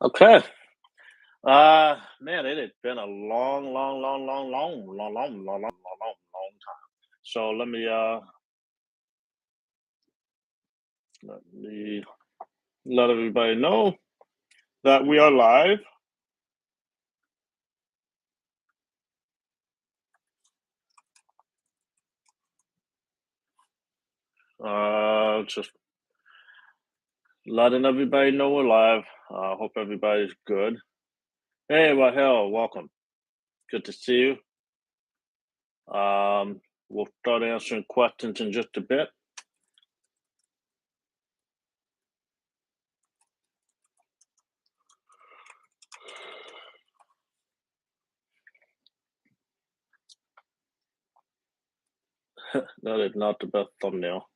Okay. Man, it has been a long, long, long, long, long, long, long, long, long, long, long time. So let me let everybody know that we are live. Just letting everybody know we're live. Hope everybody's good. Hey, well, hell, welcome. Good to see you. We'll start answering questions in just a bit. That is not the best thumbnail.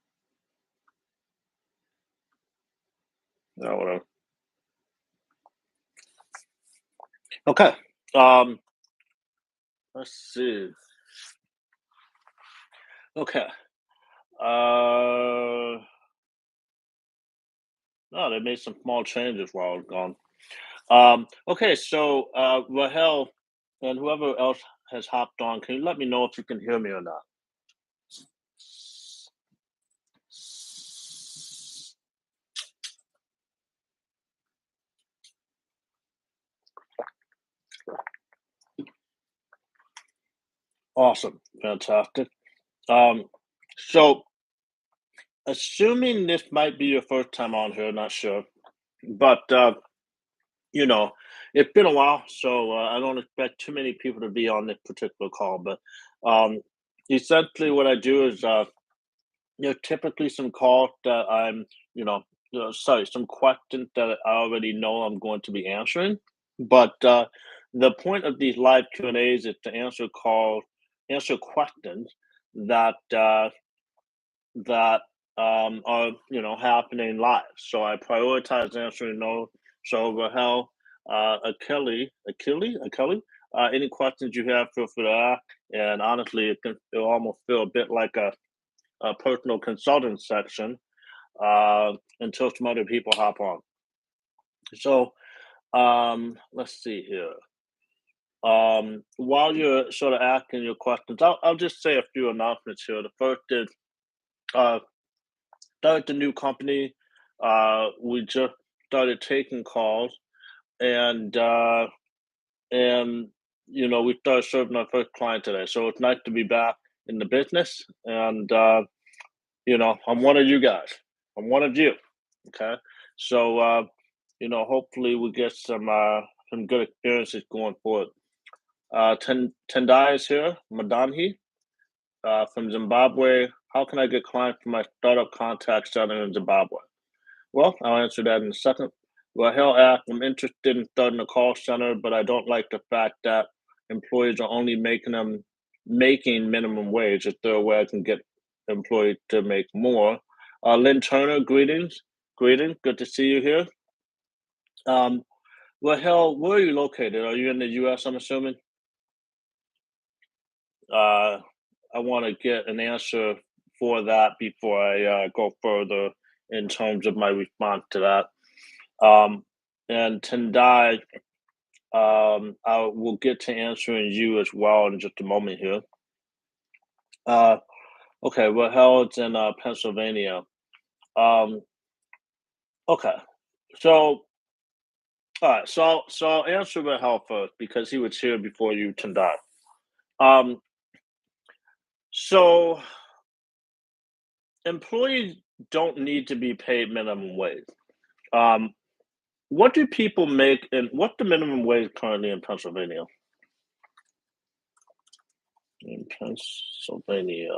Yeah, whatever. Okay. Um, let's see. Okay. Uh, no, they made some small changes while I was gone. Okay, so Rahel and whoever else has hopped on, can you let me know if you can hear me or not? Awesome, fantastic. Um, so assuming this might be your first time on here, not sure, but you know, it's been a while, so I don't expect too many people to be on this particular call. But um, essentially, what I do is typically some calls that sorry, some questions that I already know I'm going to be answering. But the point of these live Q&As is to answer questions that that are happening live. So I prioritize answering those. So Rahel, Achille, any questions you have, feel free to ask. And honestly, it'll almost feel a bit like a personal consulting section until some other people hop on. So let's see here. While you're sort of asking your questions, I'll just say a few announcements here. The first is uh, started the new company. We just started taking calls, and and we started serving our first client today. So it's nice to be back in the business, and I'm one of you guys. I'm one of you. Okay, so hopefully we get some good experiences going forward. Tendai is here, Madanhi, from Zimbabwe. How can I get clients from my startup contact center in Zimbabwe? Well, I'll answer that in a second. Rahel asked, I'm interested in starting a call center, but I don't like the fact that employees are only making minimum wage. Is there a way I can get employees to make more? Lynn Turner, greetings. Greetings. Good to see you here. Um, Rahel, where are you located? Are you in the US, I'm assuming? Uh, I want to get an answer for that before I go further in terms of my response to that. And Tendai, I will get to answering you as well in just a moment here. Uh, okay, well, Harold's in Pennsylvania. Um, okay, so all right, so I'll answer Rahel first because he was here before you, Tendai. Um, so employees don't need to be paid minimum wage. Um, what do people make, and what the minimum wage currently in Pennsylvania? In Pennsylvania,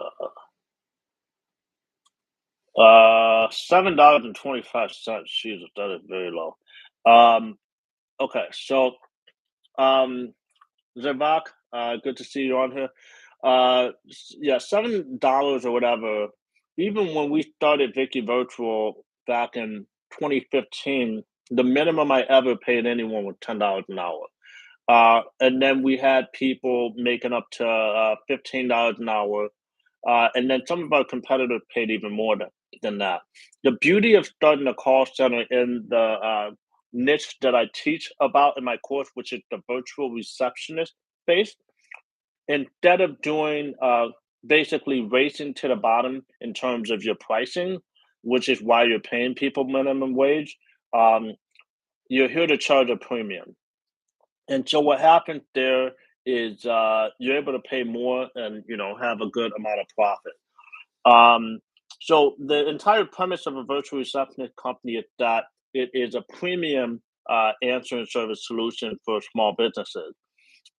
$7.25. Jesus, that is very low. Um, okay, so Zebak, good to see you on here. Yeah, $7 or whatever. Even when we started Vicky Virtual back in 2015, the minimum I ever paid anyone was $10 an hour. And then we had people making up to $15 an hour. And then some of our competitors paid even more than that. The beauty of starting a call center in the niche that I teach about in my course, which is the virtual receptionist space. Instead of doing basically racing to the bottom in terms of your pricing, which is why you're paying people minimum wage, um, you're here to charge a premium. And so what happens there is you're able to pay more and have a good amount of profit. Um, so the entire premise of a virtual receptionist company is that it is a premium answering service solution for small businesses.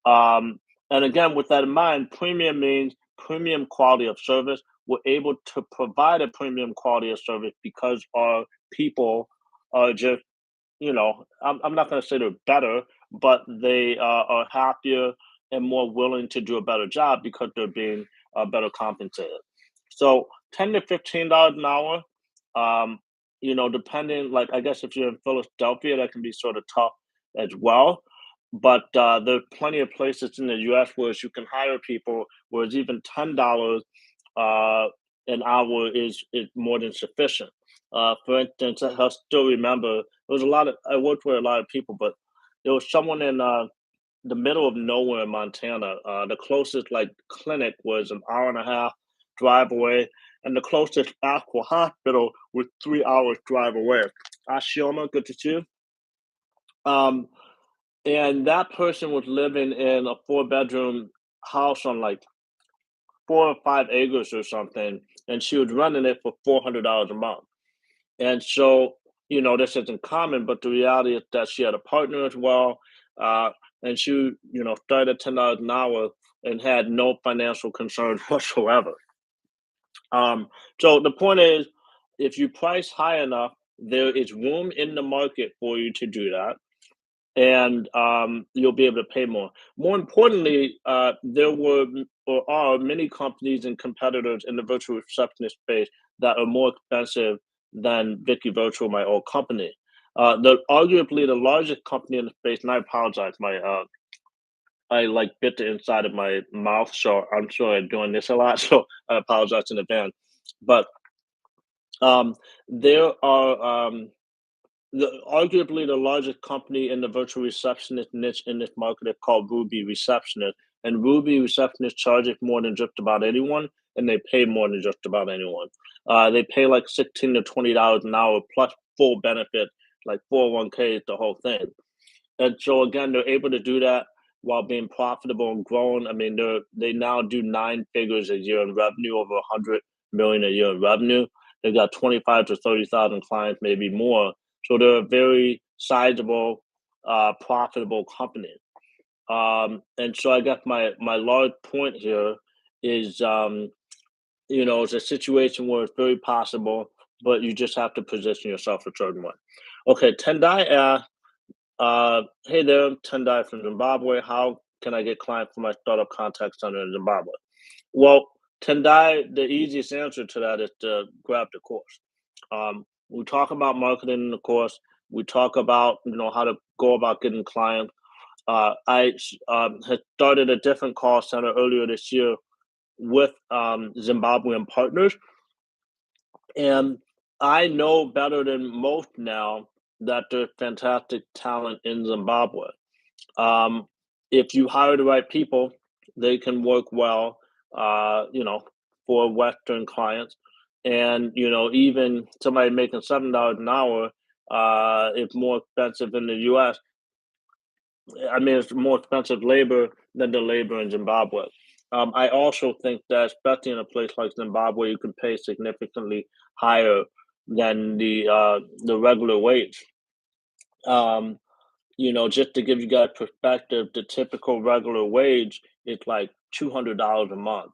Um, and again, with that in mind, premium means premium quality of service. We're able to provide a premium quality of service because our people are just, I'm not going to say they're better, but they are happier and more willing to do a better job because they're being better compensated. So $10 to $15 an hour, um, depending, like, I guess if you're in Philadelphia, that can be sort of tough as well. But there are plenty of places in the US where you can hire people, whereas even $10 uh, an hour is more than sufficient. For instance, I still remember there was a lot of I worked with a lot of people, but there was someone in the middle of nowhere in Montana. The closest like clinic was an hour and a half drive away, and the closest actual hospital was 3 hours drive away. Ashioma, good to see you. Um, and that person was living in a four-bedroom house on like 4 or 5 acres or something, and she was running it for $400 a month. And so, this isn't common, but the reality is that she had a partner as well. Uh, and she, started at $10 an hour and had no financial concerns whatsoever. Um, so the point is, if you price high enough, there is room in the market for you to do that, and you'll be able to pay more. More importantly, there were or are many companies and competitors in the virtual receptionist space that are more expensive than Vicky Virtual, my old company. The arguably the largest company in the space, and I apologize, my I like bit the inside of my mouth, so I'm sure I'm doing this a lot, so I apologize in advance. But um, there are arguably the largest company in the virtual receptionist niche in this market is called Ruby Receptionist, and Ruby Receptionist charges more than just about anyone, and they pay more than just about anyone. They pay like $16 to $20 an hour plus full benefit, like 401k, the whole thing. And so again, they're able to do that while being profitable and growing. I mean, they now do nine figures a year in revenue, over 100 million a year in revenue. They've got 25 to 30,000 clients, maybe more. So they're a very sizable, profitable company. And so I guess my large point here is, it's a situation where it's very possible, but you just have to position yourself a certain way. Okay, Tendai asked, hey there, I'm Tendai from Zimbabwe. How can I get clients for my startup contact center in Zimbabwe? Well, Tendai, the easiest answer to that is to grab the course. We talk about marketing in the course. We talk about how to go about getting clients. I had started a different call center earlier this year with Zimbabwean partners, and I know better than most now that there's fantastic talent in Zimbabwe. Um, if you hire the right people, they can work well, for Western clients. And, even somebody making $7 an hour, it's more expensive in the US. I mean, it's more expensive labor than the labor in Zimbabwe. I also think that, especially in a place like Zimbabwe, you can pay significantly higher than the regular wage. Um, just to give you guys perspective, the typical regular wage is like $200 a month.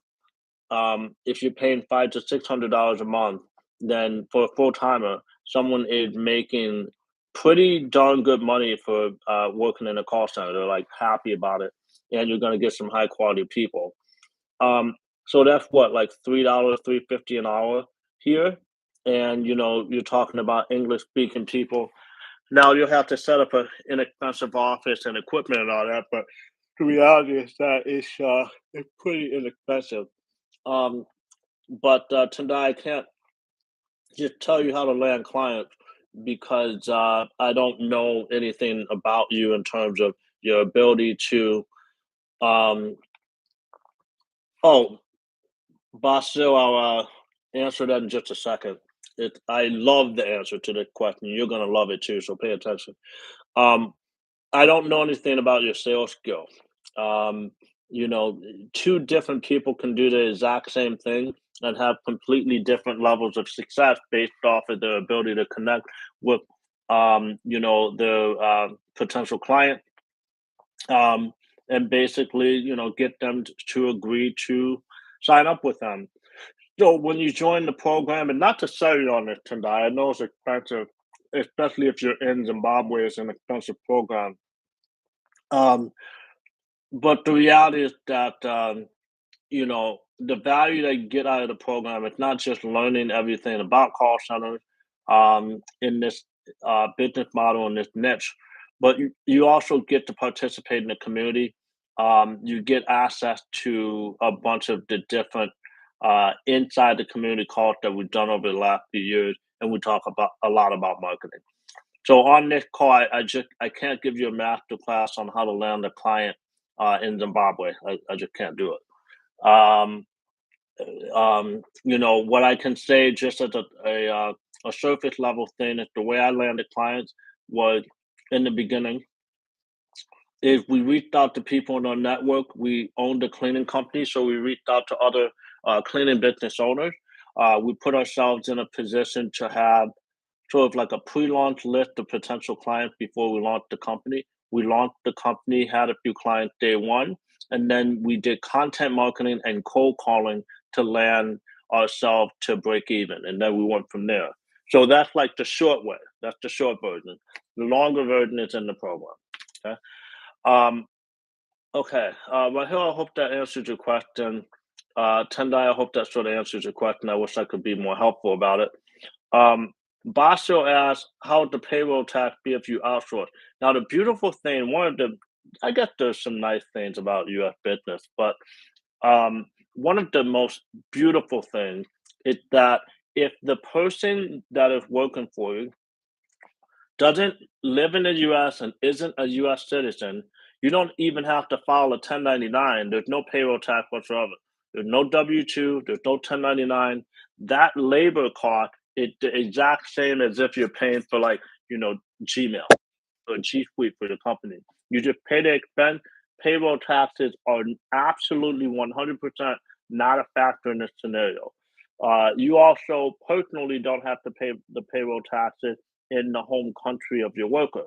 If you're paying $500 to $600 a month, then for a full timer, someone is making pretty darn good money for working in a call center. They're like happy about it, and you're going to get some high quality people. So that's what, like $3, 3.50 an hour here, and you're talking about English speaking people. Now you'll have to set up an inexpensive office and equipment and all that, but the reality is that it's pretty inexpensive. Um, but Tendai, I can't just tell you how to land clients. because I don't know anything about you in terms of your ability to. Um, oh, Basil, I'll answer that in just a second. I love the answer to the question. You're gonna love it too, so pay attention. Um, I don't know anything about your sales skill. Um, you know, two different people can do the exact same thing and have completely different levels of success based off of their ability to connect with, the potential client, um, and basically, get them to agree to sign up with them. So when you join the program, and not to sell you on it, Tendai, I know it's expensive, especially if you're in Zimbabwe. It's an expensive program. Um, but the reality is that the value they get out of the program is not just learning everything about call centers in this business model in this niche, but you also get to participate in the community. You get access to a bunch of the different inside the community calls that we've done over the last few years, and we talk about a lot about marketing. So on this call, I can't give you a master class on how to land a client in Zimbabwe. I just can't do it. What I can say just as a surface level thing is the way I landed clients was in the beginning. If we reached out to people in our network, we owned a cleaning company, so we reached out to other cleaning business owners. We put ourselves in a position to have sort of like a pre-launch list of potential clients before we launched the company. We launched the company, had a few clients day one, and then we did content marketing and cold calling to land ourselves to break even, and then we went from there. So that's like the short way. That's the short version. The longer version is in the program. Okay. Um, okay. Rahil, I hope that answers your question. Tendai, I hope that sort of answers your question. I wish I could be more helpful about it. Um, Basil asks, how would the payroll tax be if you outsource? Now, the beautiful thing, I guess there's some nice things about US business, but one of the most beautiful things is that if the person that is working for you doesn't live in the US and isn't a US citizen, you don't even have to file a 1099. There's no payroll tax whatsoever. There's no W 2, there's no 1099. That labor cost is the exact same as if you're paying for, like, Gmail or G Suite for the company. You just pay the expense. Payroll taxes are absolutely 100% not a factor in this scenario. You also personally don't have to pay the payroll taxes in the home country of your worker.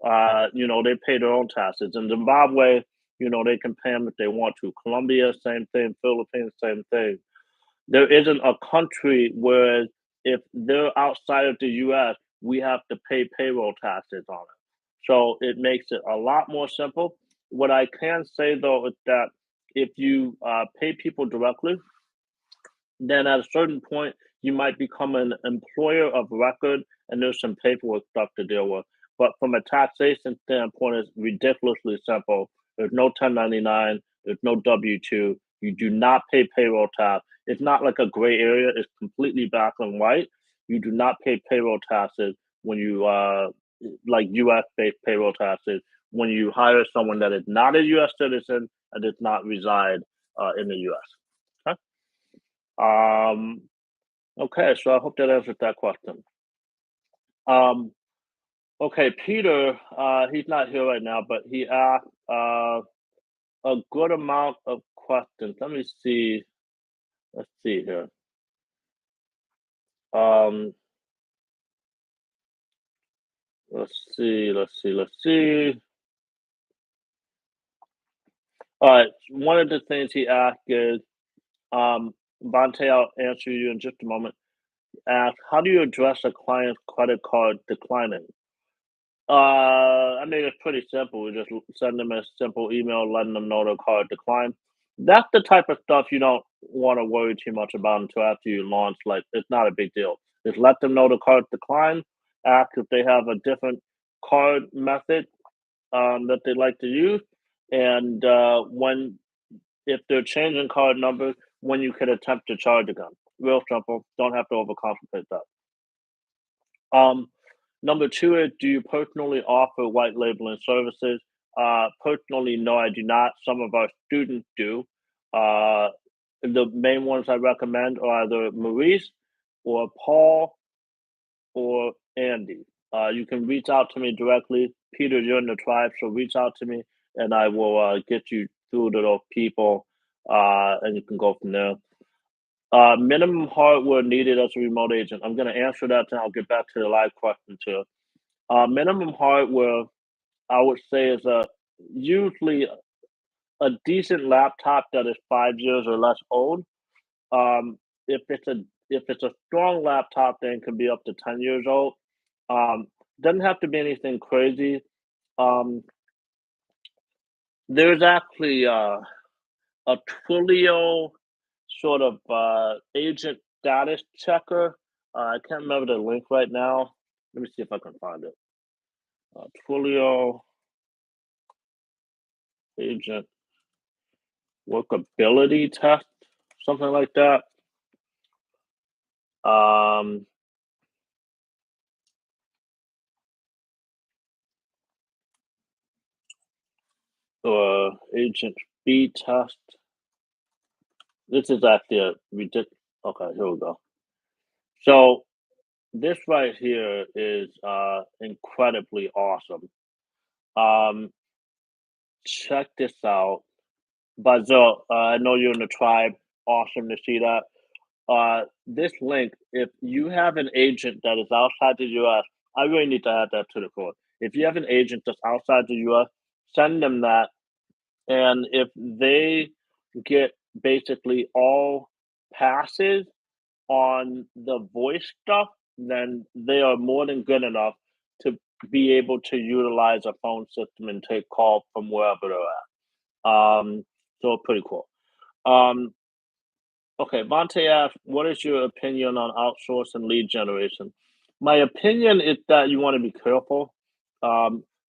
They pay their own taxes. In Zimbabwe, they can pay them if they want to. Colombia, same thing. Philippines, same thing. There isn't a country where if they're outside of the US, we have to pay payroll taxes on it. So it makes it a lot more simple. What I can say though is that if you pay people directly, then at a certain point you might become an employer of record, and there's some paperwork stuff to deal with. But from a taxation standpoint, it's ridiculously simple. There's no 1099, there's no W-2, you do not pay payroll tax. It's not like a gray area, it's completely black and white. You do not pay payroll taxes when you like US based payroll taxes when you hire someone that is not a US citizen and does not reside in the US. Um, okay, so I hope that answers that question. Um, okay, Peter, he's not here right now, but he asked a good amount of questions. Let me see. Let's see here. Um, let's see. Let's see. Let's see. All right. One of the things he asked is, Bante, I'll answer you in just a moment. Ask, how do you address a client's credit card declining? I mean, it's pretty simple. We just send them a simple email letting them know the card declined. That's the type of stuff you don't want to worry too much about until after you launch. Like, it's not a big deal. Just let them know the card declined. Ask if they have a different card method that they'd like to use, and when if they're changing card numbers, when you can attempt to charge again. Real simple. Don't have to overcomplicate that. Um, Number two is, do you personally offer white labeling services? Personally, no, I do not. Some of our students do. Uh, the main ones I recommend are either Maurice or Paul or Andy. You can reach out to me directly. Peter, you're in the tribe, so reach out to me and I will get you through to those people and you can go from there. Minimum hardware needed as a remote agent. I'm going to answer that and I'll get back to the live question too. Minimum hardware, I would say, is usually a decent laptop that is 5 years or less old. Um, if it's a strong laptop, then it can be up to 10 years old. Um, doesn't have to be anything crazy. Um, there's actually a Twilio sort of agent status checker. I can't remember the link right now. Let me see if I can find it. Twilio agent workability test, something like that. Um, or agent speed test. This is actually a ridiculous. Okay, here we go. So this right here is incredibly awesome. Um, check this out. Basil, I know you're in the tribe. Awesome to see that. This link, if you have an agent that is outside the US, I really need to add that to the code. If you have an agent that's outside the US, send them that. And if they get basically all passes on the voice stuff, then they are more than good enough to be able to utilize a phone system and take calls from wherever they're at. So pretty cool. Um, okay, Vontae asked, what is your opinion on outsourcing lead generation? My opinion is that you want to be careful.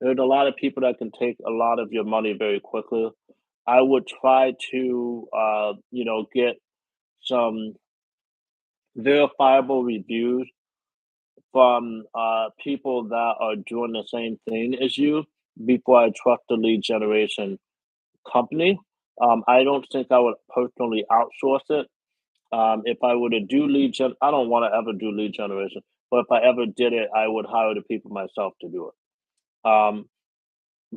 There's a lot of people that can take a lot of your money very quickly. I would try to, get some verifiable reviews from people that are doing the same thing as you before I trust the lead generation company. I don't think I would personally outsource it. If I were to do I don't want to ever do lead generation, but if I ever did it, I would hire the people myself to do it.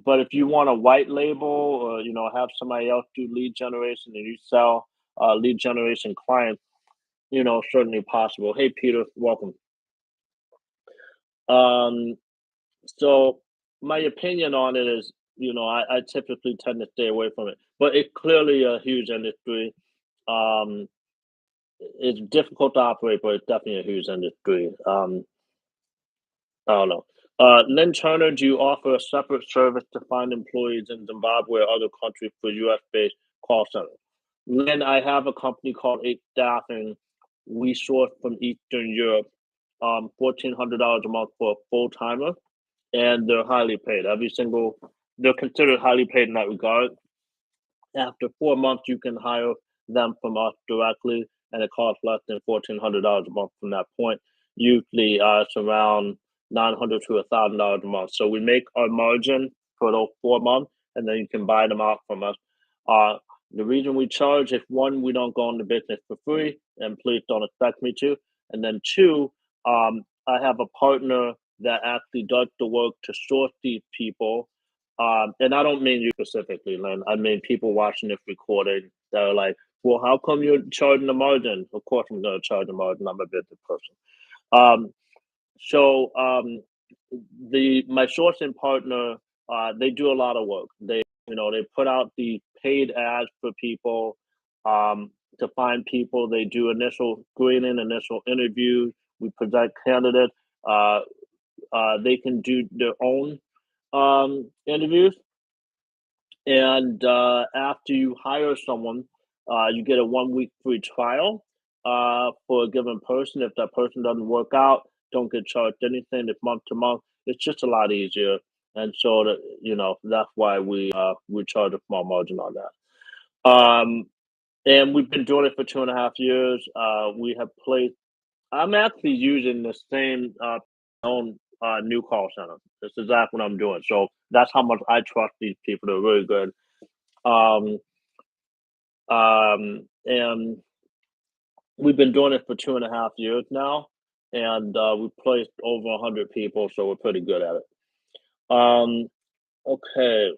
But if you want a white label or have somebody else do lead generation and you sell lead generation clients, certainly possible. Hey Peter, welcome. Um, so my opinion on it is, I typically tend to stay away from it, but it's clearly a huge industry. Um, it's difficult to operate, but it's definitely a huge industry. I don't know. Lynn Turner, do you offer a separate service to find employees in Zimbabwe or other countries for US based call center? Lynn, I have a company called Eight Staffing. We source from Eastern Europe, $1,400 a month for a full timer, and they're highly paid. They're considered highly paid in that regard. After 4 months, you can hire them from us directly, and it costs less than $1,400 a month from that point. Usually, it's around 900 to $1,000 a month. So we make our margin for those 4 months, and then you can buy them out from us. Uh, the reason we charge is one, we don't go into business for free, and please don't expect me to. And then two, I have a partner that actually does the work to source these people, and I don't mean you specifically, Lynn. I mean people watching this recording that are like, well, how come you're charging the margin? Of course, I'm going to charge the margin. I'm a business person. Um, so the my sourcing partner, they do a lot of work. They put out the paid ads for people to find people. They do initial screening, initial interviews. We present candidates. Uh, they can do their own interviews, and after you hire someone, you get a 1 week free trial for a given person. If that person doesn't work out, don't get charged anything. If month to month, it's just a lot easier. And so that's why we charge a small margin on that. And we've been doing it for 2.5 years. We have placed. I'm actually using the same own new call center. That's exactly what I'm doing. So that's how much I trust these people. They're really good. Um, and we've been doing it for 2.5 years now, and we've placed over 100 people, so we're pretty good at it. Um, okay,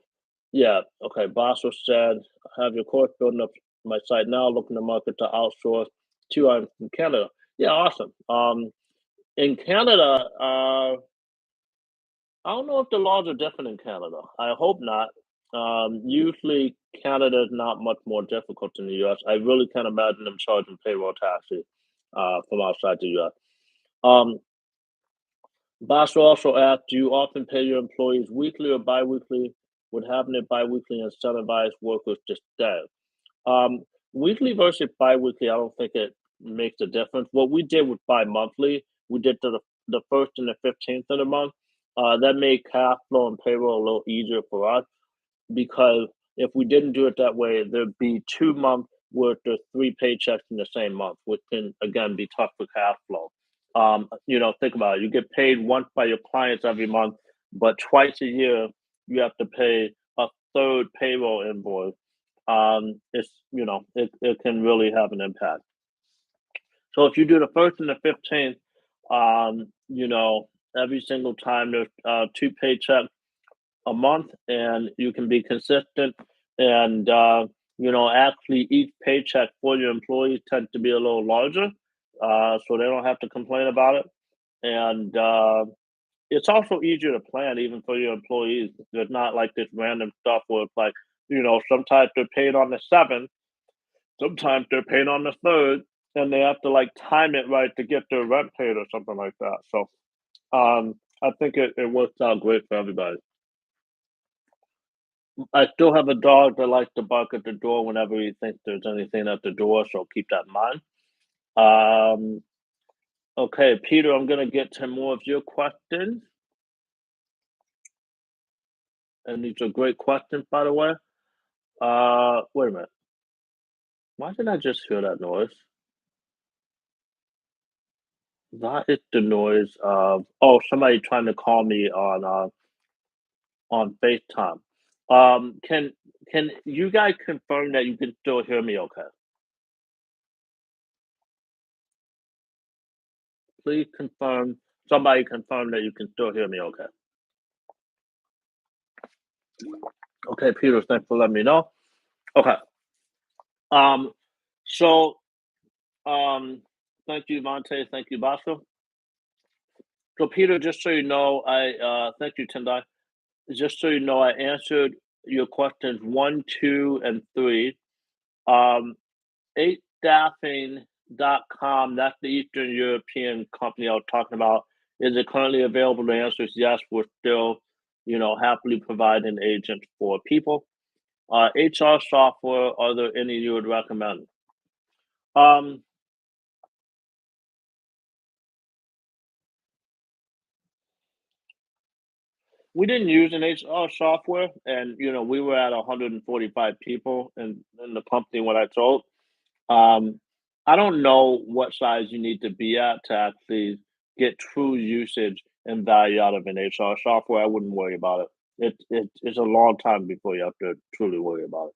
yeah, okay. Basel said, "Have your course building up my site now, looking to market to outsource to from Canada." Yeah, awesome. In Canada, I don't know if the laws are different in Canada. I hope not. Usually, Canada is not much more difficult than the U.S. I really can't imagine them charging payroll taxes from outside the U.S. Um, Boss also asked, "Do you often pay your employees weekly or biweekly? Would having it biweekly incentivize workers to stay?" Um, Weekly versus biweekly, I don't think it makes a difference. What we did with bi-monthly, we did the first and the 15th of the month. That made cash flow and payroll a little easier for us because if we didn't do it that way, there'd be 2 months worth of three paychecks in the same month, which can again be tough for cash flow. Think about it. You get paid once by your clients every month, but twice a year you have to pay a third payroll invoice. It can really have an impact. So if you do the first and the 15th, every single time there's two paychecks a month, and you can be consistent. And actually, each paycheck for your employees tends to be a little larger, so they don't have to complain about it. And it's also easier to plan, even for your employees. There's not like this random stuff where it's like, sometimes they're paid on the 7th, sometimes they're paid on the 3rd, and they have to like time it right to get their rent paid or something like that. So I think it works out great for everybody. I still have a dog that likes to bark at the door whenever he thinks there's anything at the door, so keep that in mind. Um, okay, Peter, I'm gonna get to more of your questions, and these are great questions, by the way. Wait a minute. Why did I just hear that noise? That is the noise of somebody trying to call me on FaceTime. Can you guys confirm that you can still hear me okay? Please confirm. Somebody confirm that you can still hear me okay. Okay, Peter, thanks for letting me know. Okay. Um, so thank you, Monte. Thank you, Bosco. So, Peter, just so you know, I thank you, Tendai. Just so you know, I answered your questions 1, 2, and 3. Um, 8staffing.com, that's the Eastern European company I was talking about. Is it currently available? The answer is yes. We're still, happily providing agents for people. HR software, are there any you would recommend? Um, we didn't use an HR software, and we were at 145 people in the company when I told. Um, I don't know what size you need to be at to actually get true usage and value out of an HR software. I wouldn't worry about it. It's a long time before you have to truly worry about it.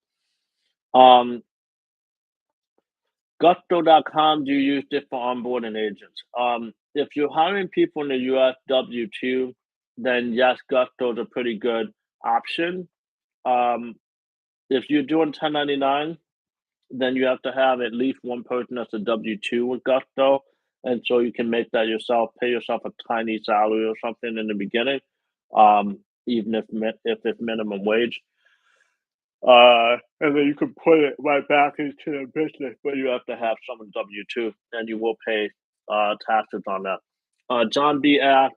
Gusto.com, do you use it for onboarding agents? If you're hiring people in the US W-2, then yes, Gusto is a pretty good option. Um, if you're doing 1099, then you have to have at least one person that's a W-2 with Gusto, and so you can make that yourself, pay yourself a tiny salary or something in the beginning, even if it's minimum wage. And then you can put it right back into the business, but you have to have someone W-2, and you will pay taxes on that. John B. asked,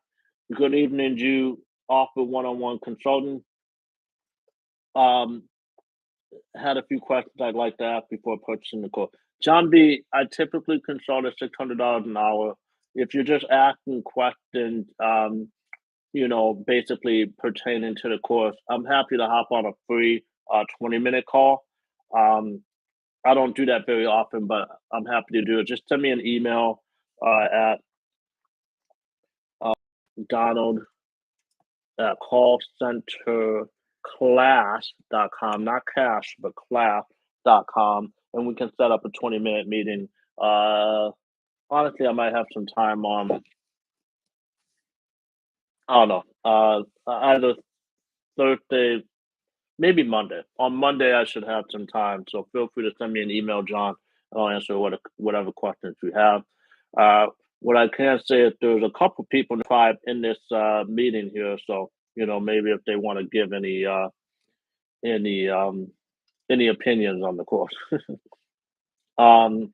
"Good evening. Do you offer one-on-one consulting?" Um, had a few questions I'd like to ask before purchasing the course. John B., I typically consult at $600 an hour. If you're just asking questions, basically pertaining to the course, I'm happy to hop on a free 20-minute call. Um, I don't do that very often, but I'm happy to do it. Just send me an email at Donald at callcenterclass.com, not cash, but class.com, and we can set up a 20-minute meeting. Honestly, I might have some time on, I don't know, either Thursday, maybe Monday. On Monday, I should have some time, so feel free to send me an email, John. I'll answer whatever questions you have. Uh, what I can say is there's a couple people in the tribe in this meeting here, so maybe if they want to give any um, any opinions on the course. um,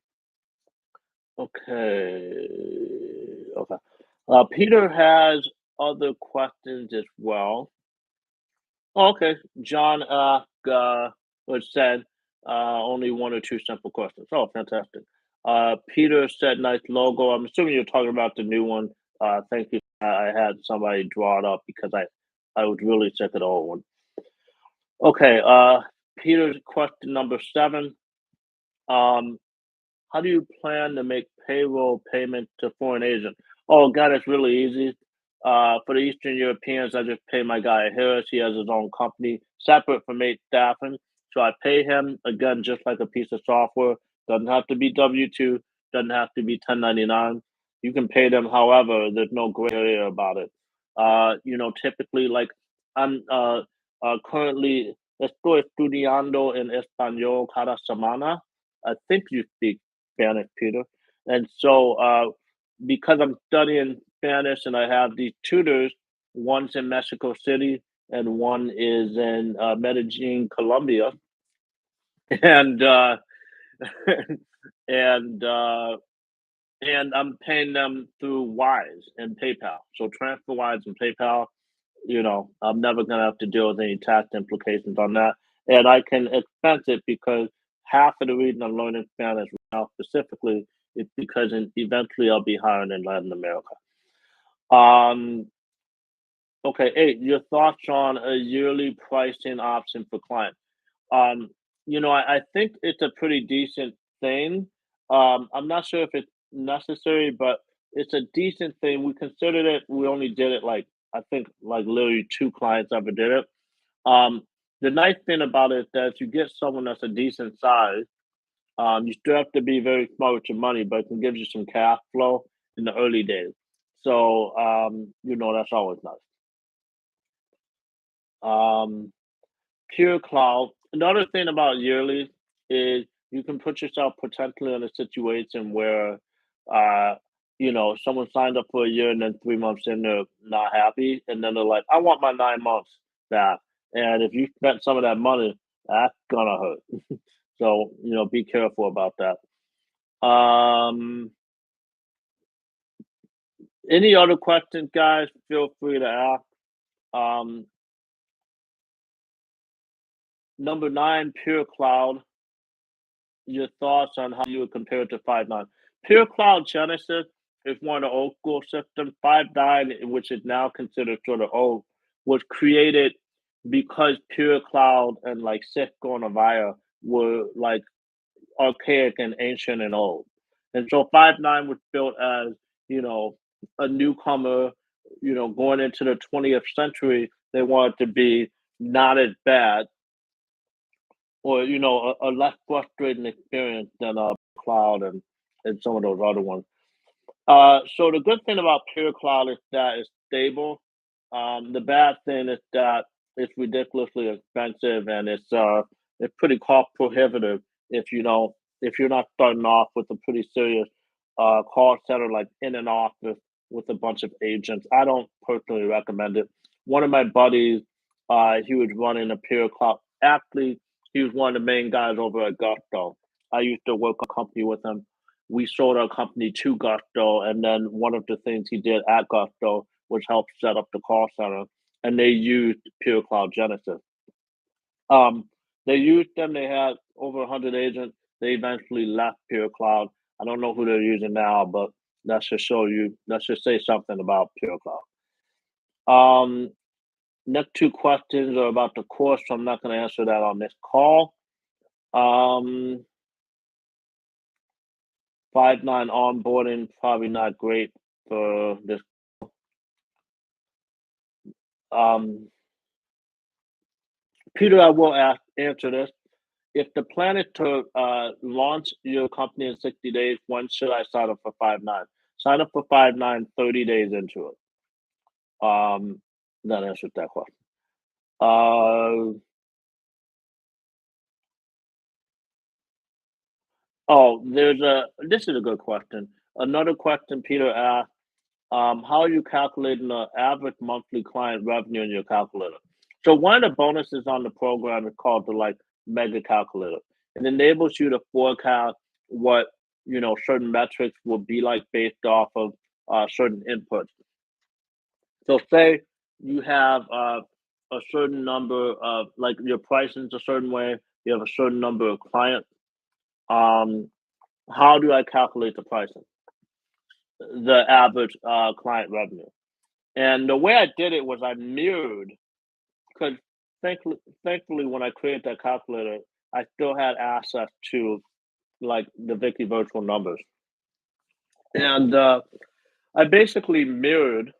okay, okay. Peter has other questions as well. Oh, okay. John was said only one or two simple questions. Oh, fantastic. Peter said, nice logo. I'm assuming you're talking about the new one. Thank you. I had somebody draw it up because I was really sick of the old one. Okay. Peter's question number 7. Um, how do you plan to make payroll payment to foreign agent? Oh, God, it's really easy. For the Eastern Europeans, I just pay my guy Harris. He has his own company, separate from Mate Staffing. So I pay him, again, just like a piece of software. Doesn't have to be W-2, doesn't have to be 1099. You can pay them however, there's no gray area about it. Typically, like, I'm currently estoy estudiando en español cada semana. I think you speak Spanish, Peter. And so, because I'm studying Spanish and I have these tutors, one's in Mexico City and one is in Medellin, Colombia, and and uh, and I'm paying them through Wise and PayPal. So TransferWise and PayPal. I'm never gonna have to deal with any tax implications on that, and I can expense it because half of the reason I'm learning Spanish now specifically is because eventually I'll be hired in Latin America. Um, okay, 8, your thoughts on a yearly pricing option for clients. Um, I think it's a pretty decent thing. I'm not sure if it's necessary, but it's a decent thing. We considered it. We only did it like I think like literally 2 clients ever did it. Um, the nice thing about it is that if you get someone that's a decent size, you still have to be very smart with your money, but it can give you some cash flow in the early days. So that's always nice. Um, Pure Cloud. Another thing about yearly is you can put yourself potentially in a situation where, uh, someone signed up for a year and then 3 months in they're not happy, and then they're like, "I want my 9 months back." And if you spent some of that money, that's gonna hurt. So be careful about that. Um, any other questions, guys? Feel free to ask. Um, number 9, Pure Cloud. Your thoughts on how you would compare it to 5.9. Pure Cloud Genesis is one of the old school systems. 5.9, which is now considered sort of old, was created because Pure Cloud and like Cisco and Avaya were like archaic and ancient and old. And so 5.9 was built as, you know, a newcomer, going into the 20th century. They wanted to be not as bad or a less frustrating experience than cloud and some of those other ones. So the good thing about pure cloud is that it's stable. The bad thing is that it's ridiculously expensive and it's pretty cost prohibitive if you're not starting off with a pretty serious call center like in an office with a bunch of agents. I don't personally recommend it. One of my buddies, he was running a pure cloud. Actually, he was one of the main guys over at Gusto. I used to work a company with him. We sold our company to Gusto, and then one of the things he did at Gusto was help set up the call center, and they used Pure Cloud Genesis. Um, they used them. They had over 100 agents. They eventually left Pure Cloud. I don't know who they're using now, but that should show you. That should say something about Pure Cloud. Next 2 questions are about the course, so I'm not going to answer that on this call. Um, 5.9 onboarding probably not great for this. Um, Peter, I will answer this. If the plan is to launch your company in 60 days, when should I sign up for Five Nine? Sign up for Five Nine 30 days into it. That answers that question. Uh, this is a good question. Another question Peter asked, how are you calculating the average monthly client revenue in your calculator? So one of the bonuses on the program is called the like mega calculator. It enables you to forecast what certain metrics will be like based off of certain inputs. So say you have a certain number of like your pricing's a certain way, you have a certain number of clients. Um, how do I calculate the pricing? The average client revenue. And the way I did it was I mirrored because thankfully when I created that calculator, I still had access to like the Vicky virtual numbers. And I basically mirrored,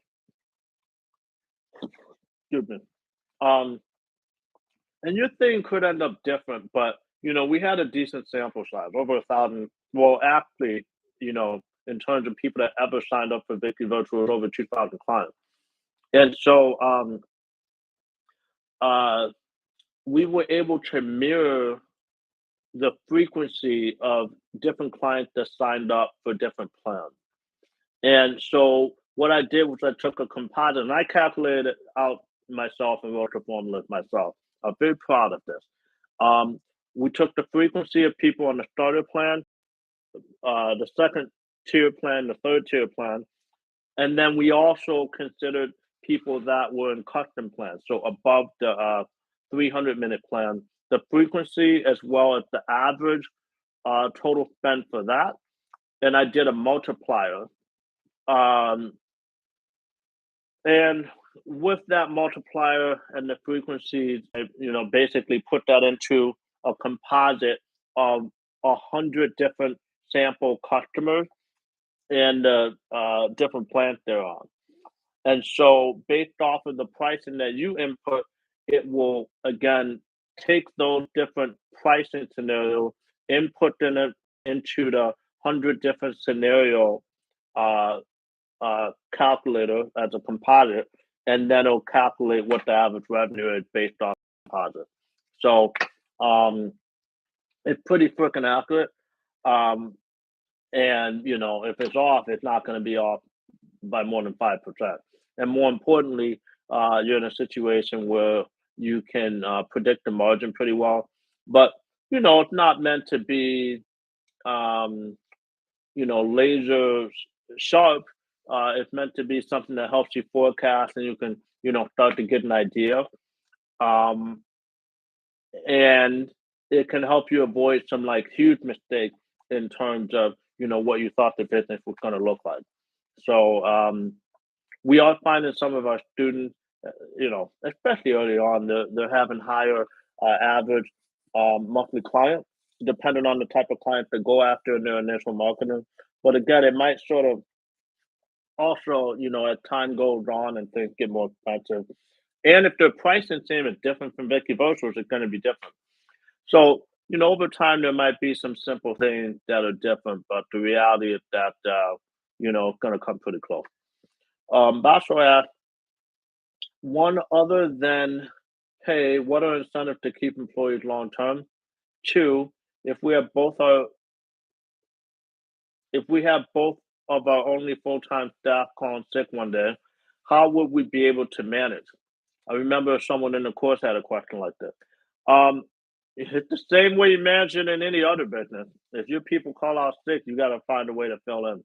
excuse me, um, and your thing could end up different, but we had a decent sample size, over 1,000. Well, actually, in terms of people that ever signed up for Vicky Virtual, over 2,000 clients. And so uh, we were able to mirror the frequency of different clients that signed up for different plans. And so what I did was I took a composite and I calculated it out myself and wrote the formulas myself. I'm very proud of this. Um, we took the frequency of people on the starter plan, the second tier plan, the third tier plan, and then we also considered people that were in custom plans, so above the 300-minute plan, the frequency as well as the average total spend for that. And I did a multiplier. Um, and with that multiplier and the frequency, I, basically put that into a composite of 100 different sample customers and different plans they're on. And so based off of the pricing that you input, it will again take those different pricing scenarios, input in it into the 100 different scenario uh, calculator as a composite, and then it'll calculate what the average revenue is based on composite. So um, it's pretty freaking accurate. Um, and if it's off, it's not going to be off by more than 5%. And more importantly, you're in a situation where you can predict the margin pretty well. But it's not meant to be um, laser sharp. It's meant to be something that helps you forecast and you can start to get an idea. Um, and it can help you avoid some like huge mistakes in terms of what you thought the business was going to look like. So we are finding some of our students, especially early on, they're having higher average monthly client, depending on the type of client they go after in their initial marketing. But again, it might sort of also, as time goes on and things get more expensive, and if their pricing scheme is different from Vicky Virtuals, it's going to be different. So, over time, there might be some simple things that are different, but the reality is that, it's going to come pretty close. Basho asked, one other than pay, what are incentives to keep employees long term? Two, if we have both our if we have both of our only full time staff calling sick one day, how would we be able to manage? I remember someone in the course had a question like this. Um, it's the same way you manage it in any other business. If your people call out sick, you got to find a way to fill in.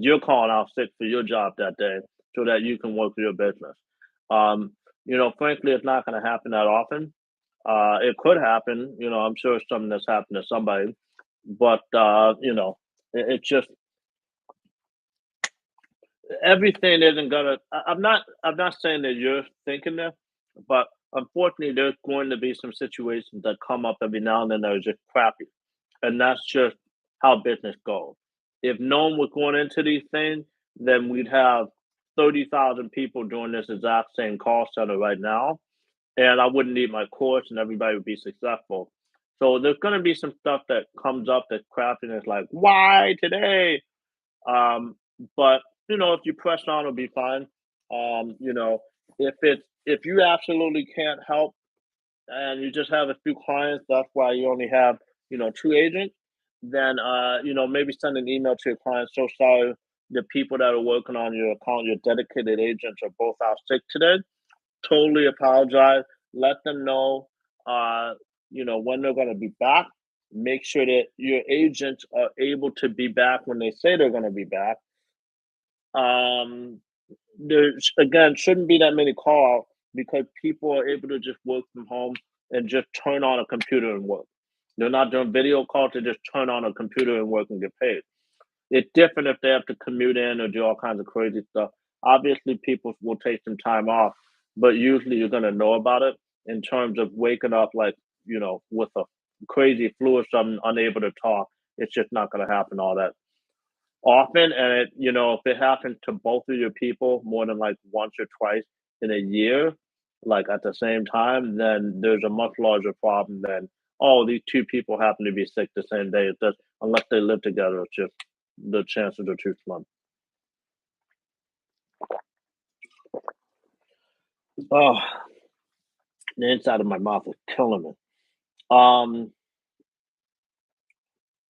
You're calling out sick for your job that day so that you can work for your business. Um, frankly, it's not going to happen that often. It could happen. I'm sure it's something that's happened to somebody, but it's just everything isn't gonna. I'm not saying that you're thinking this, but unfortunately, there's going to be some situations that come up every now and then that are just crappy, and that's just how business goes. If no one was going into these things, then we'd have 30,000 people doing this exact same call center right now, and I wouldn't need my course and everybody would be successful. So there's gonna be some stuff that comes up that's crappy and it's like, why today? Um, but if you press on, it'll be fine. You know, if you absolutely can't help and you just have a few clients, that's why you only have, two agents, then maybe send an email to your clients. So sorry, the people that are working on your account, your dedicated agents are both out sick today. Totally apologize. Let them know, uh, when they're going to be back. Make sure that your agents are able to be back when they say they're going to be back. Um, there's again shouldn't be that many call outs because people are able to just work from home and just turn on a computer and work. They're not doing video calls; they just turn on a computer and work and get paid. It's different if they have to commute in or do all kinds of crazy stuff. Obviously, people will take some time off, but usually you're gonna know about it in terms of waking up like, with a crazy flu or something, unable to talk. It's just not gonna happen all that often. And if it happens to both of your people more than like once or twice in a year, like at the same time, then there's a much larger problem than, oh, these two people happen to be sick the same day. It does, unless they live together, it's just the chances are too slim. Oh, the inside of my mouth is killing me. Um,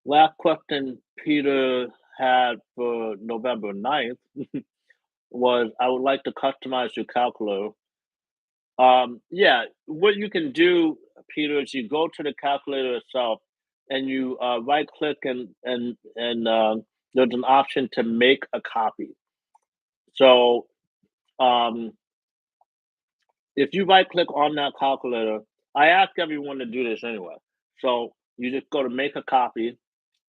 Last question Peter had for November 9th was, I would like to customize your calculator. Yeah, what you can do, Peter, is you go to the calculator itself and you right click and there's an option to make a copy. So um, if you right click on that calculator, I ask everyone to do this anyway. So you just go to make a copy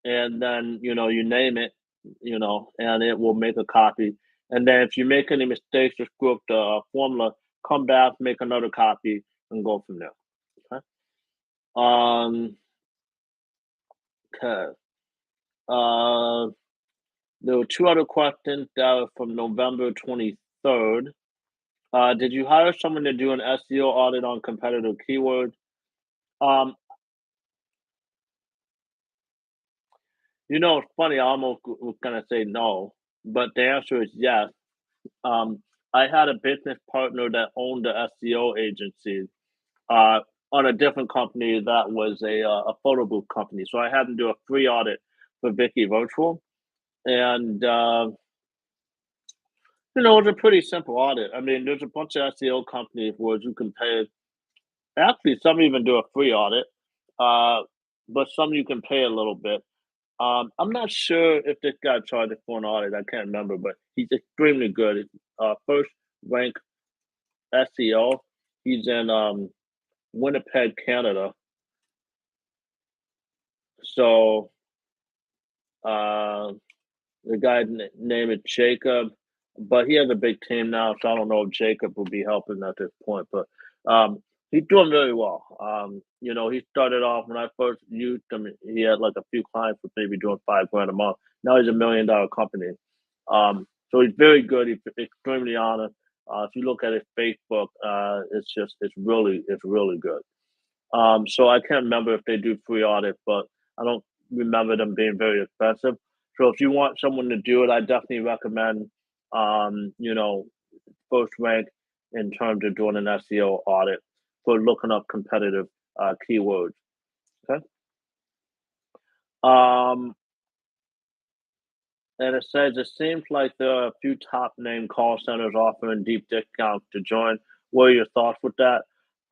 and then you name it, and it will make a copy. And then if you make any mistakes or screw up the formula, come back, make another copy, and go from there. Okay. Um. Okay. Uh. There were two other questions that were from November 23rd. Did you hire someone to do an SEO audit on competitive keywords? Um. It's funny. I almost was gonna say no, but the answer is yes. Um, I had a business partner that owned the SEO agency uh, on a different company that was a photo booth company. So I had him do a free audit for Vicky Virtual, and it was a pretty simple audit. I mean, there's a bunch of SEO companies where you can pay. Actually, some even do a free audit, uh, but some you can pay a little bit. I'm not sure if this guy charged for an audit. I can't remember, but he's extremely good. He's, first rank SEO. He's in Winnipeg, Canada. So uh, the guy name is Jacob, but he has a big team now, so I don't know if Jacob will be helping at this point. But he's doing very well. He started off when I first used him. He had like a few clients with maybe doing 5 grand a month. Now he's $1 million company. So he's very good. He's extremely honest. If you look at his Facebook, it's really good. So I can't remember if they do free audit, but I don't remember them being very expensive. So if you want someone to do it, I definitely recommend, um, you know, first rank in terms of doing an SEO audit for looking up competitive keywords. Okay. Um, and it says it seems like there are a few top name call centers offering deep discounts to join. What are your thoughts with that?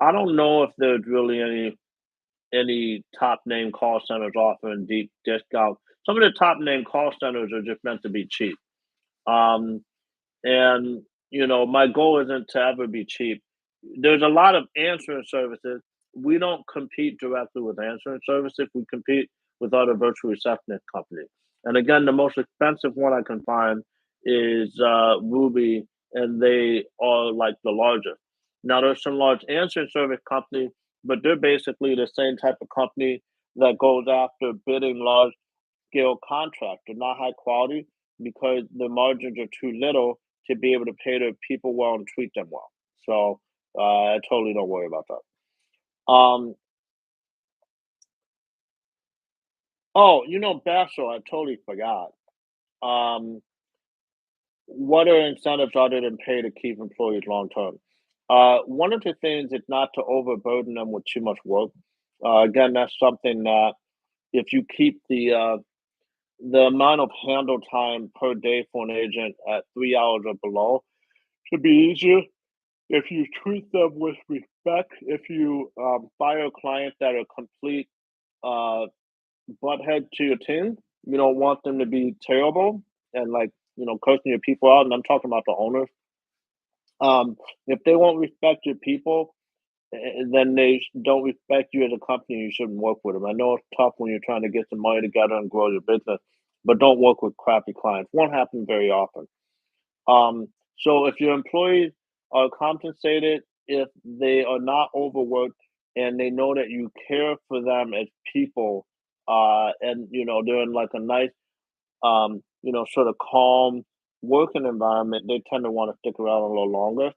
I don't know if there's really any top name call centers offering deep discounts. Some of the top name call centers are just meant to be cheap. Um, and my goal isn't to ever be cheap. There's a lot of answering services. We don't compete directly with answering services. We compete with other virtual receptionist companies. And again, the most expensive one I can find is Ruby, and they are like the largest. Now, there's some large answering service companies, but they're basically the same type of company that goes after bidding large scale contracts. They're not high quality because the margins are too little to be able to pay their people well and treat them well. So I totally don't worry about that. Oh, Bachelor, I totally forgot. Um, what are incentives other than pay to keep employees long term? One of the things is not to overburden them with too much work. Again, that's something that if you keep the amount of handle time per day for an agent at 3 hours or below, should be easier. If you treat them with respect, if you fire clients that are complete uh, butthead to your team, you don't want them to be terrible and like cursing your people out. And I'm talking about the owners. If they won't respect your people, then don't respect you as a company. You shouldn't work with them. I know it's tough when you're trying to get some money together and grow your business, but don't work with crappy clients. Won't happen very often. Um, so if your employees are compensated, if they are not overworked, and they know that you care for them as people, and they're in like a nice, sort of calm working environment, they tend to want to stick around a little longer.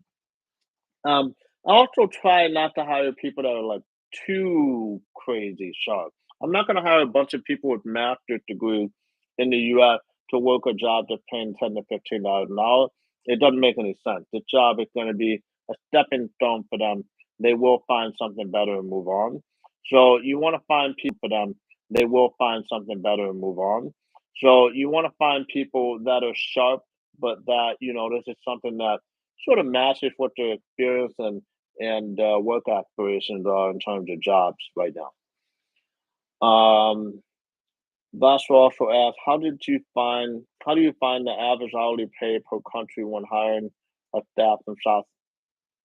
I also try not to hire people that are like too crazy sharp. I'm not going to hire a bunch of people with master's degrees in the U.S. to work a job that's paying $10 to $15 an hour. It doesn't make any sense. The job is going to be a stepping stone for them. They will find something better and move on. So you want to find people for them. They will find something better and move on. So you want to find people that are sharp, but that this is something that sort of matches what their experience and work aspirations are in terms of jobs right now. Vasco also asked, how do you find the average hourly pay per country when hiring a staff from South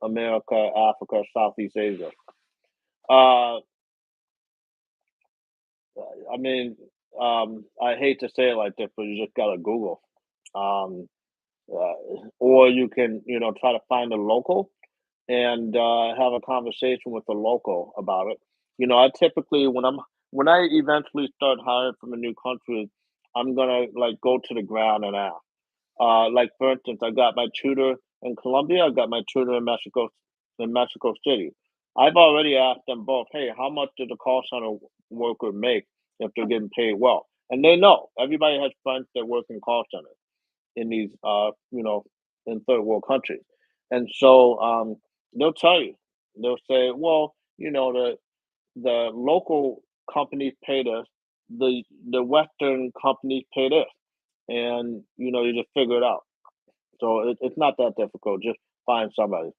America, Africa, Southeast Asia? Uh, I mean, I hate to say it like this, but you just gotta Google. Um, or you can, try to find a local and have a conversation with the local about it. I typically when I eventually start hiring from a new country, I'm gonna like go to the ground and ask. Like for instance, I got my tutor in Colombia, I got my tutor in Mexico City. I've already asked them both, hey, how much does a call center worker make if they're getting paid well? And they know. Everybody has friends that work in call centers in these in third world countries. And so they'll tell you, they'll say, well, the local companies pay this, the Western companies pay this, and you just figure it out. So it's not that difficult. Just find somebody.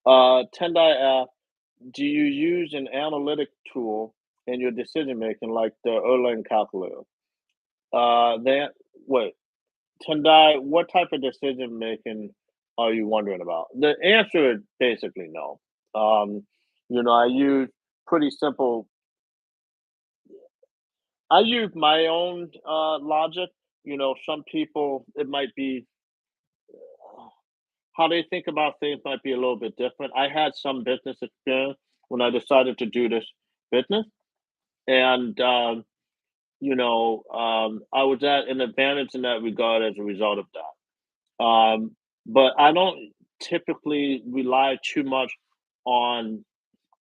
Tendai asked, do you use an analytic tool in your decision making like the Erlang calculator? Then wait, Tendai, what type of decision making are you wondering about? The answer is basically no. Um, I use pretty simple. I use my own logic. Some people it might be how they think about things might be a little bit different. I had some business experience when I decided to do this business, and I was at an advantage in that regard as a result of that. But I don't typically rely too much on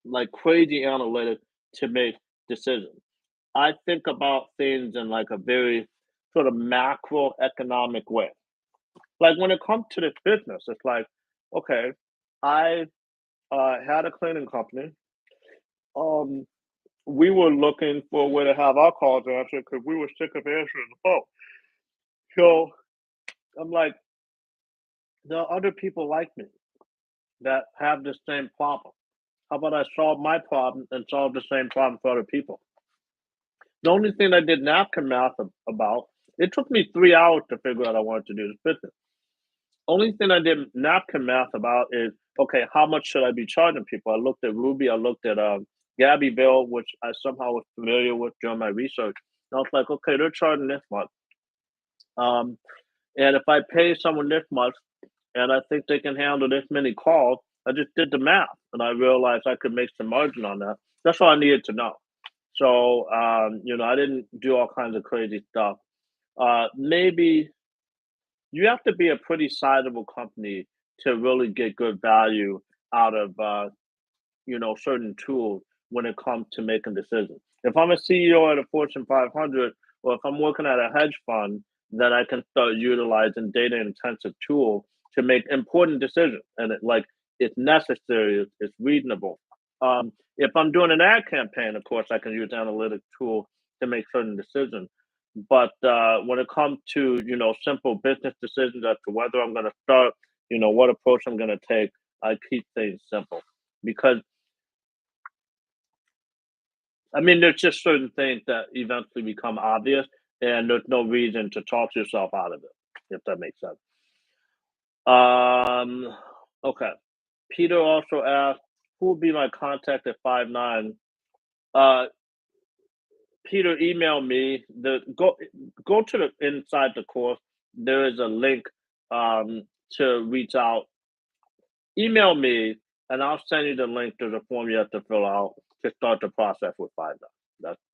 like crazy analytics to make decisions. I think about things in like a very sort of macroeconomic way. Like when it comes to this business, it's like, okay, I had a cleaning company. Um, we were looking for a way to have our calls answered because we were sick of answering the phone. So I'm like, there are other people like me that have the same problem. How about I solve my problem and solve the same problem for other people? The only thing I did napkin math about, it took me 3 hours to figure out I wanted to do this business. Only thing I did napkin math about is okay, how much should I be charging people? I looked at Ruby, I looked at Gabbyville, which I somehow was familiar with during my research. And I was like, okay, they're charging this much. Um, and if I pay someone this much, and I think they can handle this many calls. I just did the math, and I realized I could make some margin on that. That's all I needed to know. So, I didn't do all kinds of crazy stuff. Maybe you have to be a pretty sizable company to really get good value out of certain tools when it comes to making decisions. If I'm a CEO at a Fortune 500, or if I'm working at a hedge fund, then I can start utilizing data intensive tools to make important decisions. And it's necessary, it's reasonable. If I'm doing an ad campaign, of course, I can use analytic tool to make certain decisions. But when it comes to simple business decisions as to whether I'm going to start, what approach I'm going to take, I keep things simple because I mean, there's just certain things that eventually become obvious, and there's no reason to talk yourself out of it, if that makes sense. Um, okay. Peter also asked, "Who will be my contact at 5'9"?" Uh, Peter, email me. The go to the inside the course. There is a link to reach out. Email me, and I'll send you the link to the form you have to fill out to start the process with 5'9".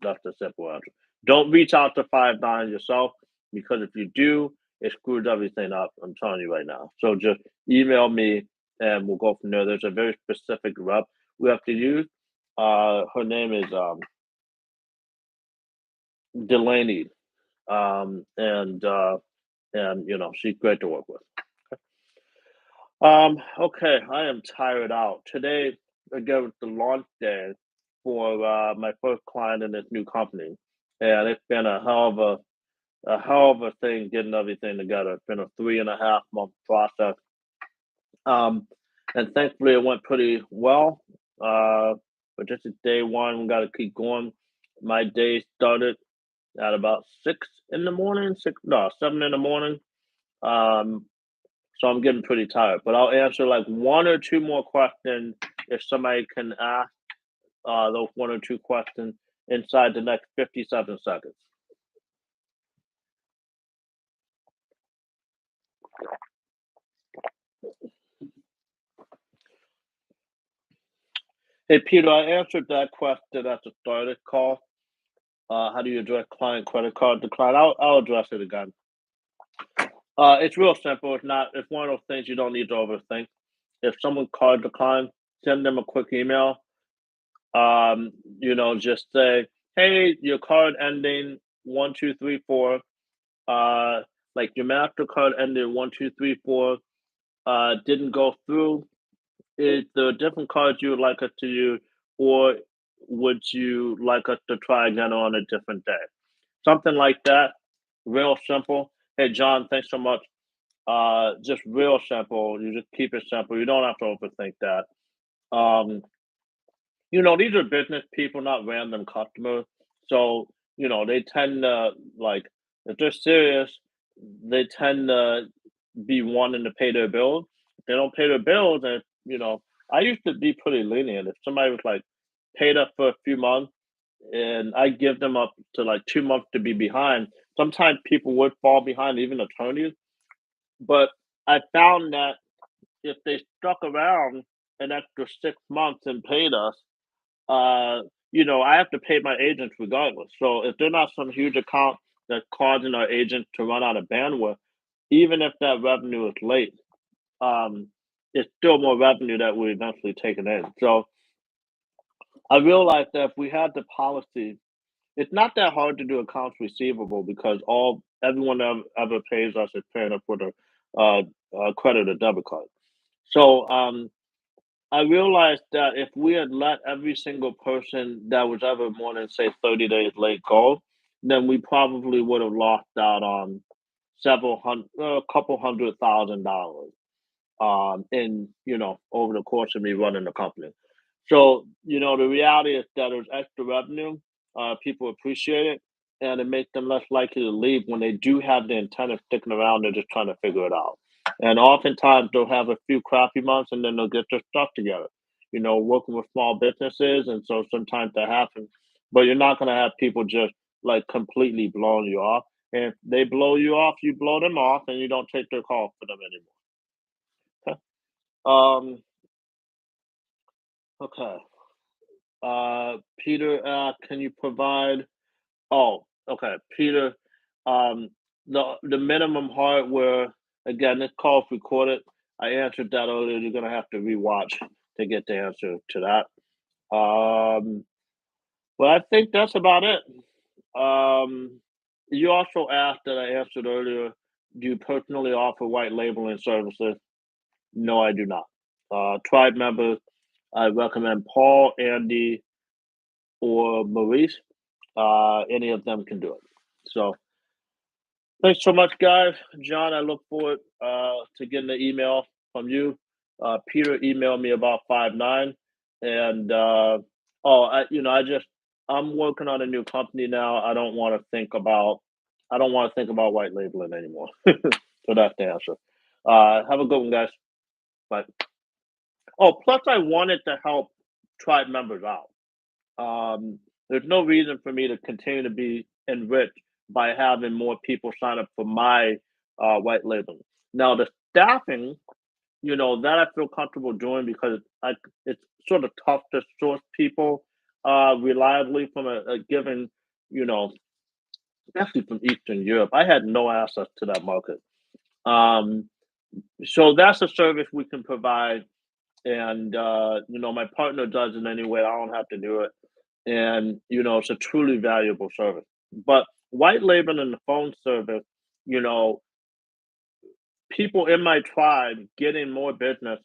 That's the simple answer. Don't reach out to 5'9" yourself because if you do, it screws everything up. I'm telling you right now. So just email me and we'll go from there. There's a very specific rep we have to use. Her name is Delaney, and she's great to work with. Okay, I am tired out. Today, again, was the launch day for my first client in this new company, and it's been a hell of a thing getting everything together. It's been a 3.5 month process, um, and thankfully it went pretty well. But this is day one. We got to keep going. My day started at about 6 in the morning, 7 in the morning. Um, so I'm getting pretty tired, but I'll answer like one or two more questions if somebody can ask those one or two questions inside the next 57 seconds. Hey, Peter, I answered that question at the start of the call. How do you address client credit card decline? I'll address it again. It's real simple. It's one of those things you don't need to overthink. If someone card decline, send them a quick email. Just say, hey, your card ending 1234. Uh, like your Mastercard ended 1234. Didn't go through. Is there a different card you would like us to use, or would you like us to try again on a different day? Something like that. Real simple. Hey, John, thanks so much. Just real simple. You just keep it simple. You don't have to overthink that. Um, these are business people, not random customers. So, they tend to like if they're serious, they tend to be wanting to pay their bills. If they don't pay their bills, and I used to be pretty lenient. If somebody was like paid up for a few months and I give them up to like 2 months to be behind, sometimes people would fall behind, even attorneys. But I found that if they stuck around an extra 6 months and paid us, uh, I have to pay my agents regardless. So if they're not some huge account that's causing our agents to run out of bandwidth, even if that revenue is late, um, it's still more revenue that we eventually taken in. So I realized that if we had the policy, it's not that hard to do accounts receivable because all everyone ever pays us is paying up with a credit or debit card. So I realized that if we had let every single person that was ever more than say 30 days late go, then we probably would have lost out on a couple $100,000 in over the course of me running the company. So the reality is that there's extra revenue. People appreciate it, and it makes them less likely to leave when they do have the intent of sticking around. They're just trying to figure it out. And oftentimes they'll have a few crappy months, and then they'll get their stuff together. Working with small businesses, and so sometimes that happens. But you're not going to have people just like completely blowing you off. And if they blow you off, you blow them off, and you don't take their call for them anymore. Okay. Okay. Peter, can you provide? Oh, okay. Peter, um, the minimum hardware. again, this call is recorded. I answered that earlier. You're gonna have to rewatch to get the answer to that. But I think that's about it. Um, you also asked that I answered earlier, do you personally offer white labeling services? No, I do not. Tribe members, I recommend Paul, Andy, or Maurice. Any of them can do it. So thanks so much, guys. John, I look forward to getting the email from you. Peter emailed me about 5'9", and I'm working on a new company now. I don't want to think about white labeling anymore. So that's the answer. Have a good one, guys. Bye. Oh, plus I wanted to help tribe members out. There's no reason for me to continue to be enriched by having more people sign up for my white labeling. Now, the staffing, that I feel comfortable doing because it's sort of tough to source people reliably from a given, you know, especially from Eastern Europe. I had no access to that market. Um, so that's a service we can provide. And, my partner does it anyway. I don't have to do it, and it's a truly valuable service. But white labeling the phone service, you know people in my tribe getting more business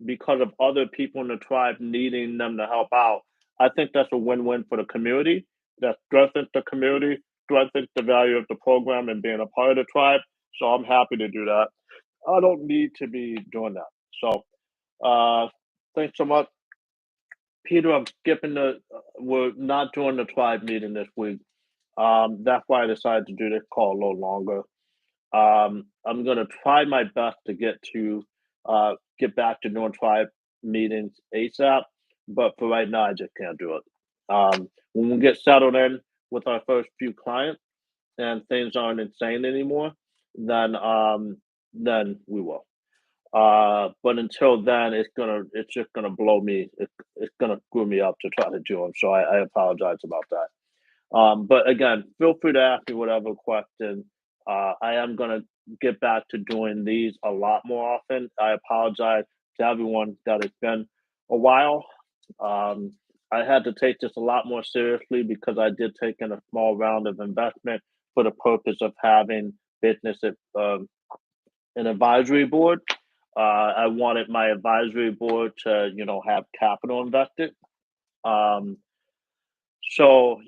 because of other people in the tribe needing them to help out. I think that's a win-win for the community. That strengthens the community, strengthens the value of the program and being a part of the tribe. So I'm happy to do that. I don't need to be doing that. So uh thanks so much, Peter. I'm skipping we're not doing the tribe meeting this week. That's why I decided to do this call a little longer. I'm gonna try my best to get back to doing tribe meetings ASAP, but for right now, I just can't do it. When we get settled in with our first few clients and things aren't insane anymore, then we will. But until then, it's just gonna blow me. It's gonna screw me up to try to do them. So I apologize about that. But again, feel free to ask me whatever question. I am gonna get back to doing these a lot more often. I apologize to everyone that it's been a while. Um, I had to take this a lot more seriously because I did take in a small round of investment for the purpose of having business at an advisory board. I wanted my advisory board to, have capital invested. Um, so,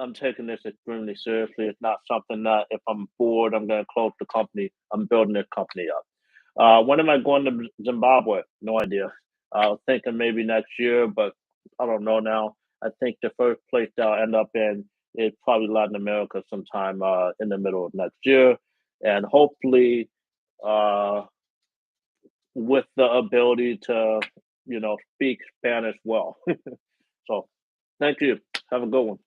I'm taking this extremely seriously. It's not something that if I'm bored, I'm going to close the company. I'm building this company up. When am I going to Zimbabwe? No idea. I was thinking maybe next year, but I don't know now. I think the first place that I'll end up in is probably Latin America sometime in the middle of next year. And hopefully, uh, with the ability to, speak Spanish well. So thank you. Have a good one.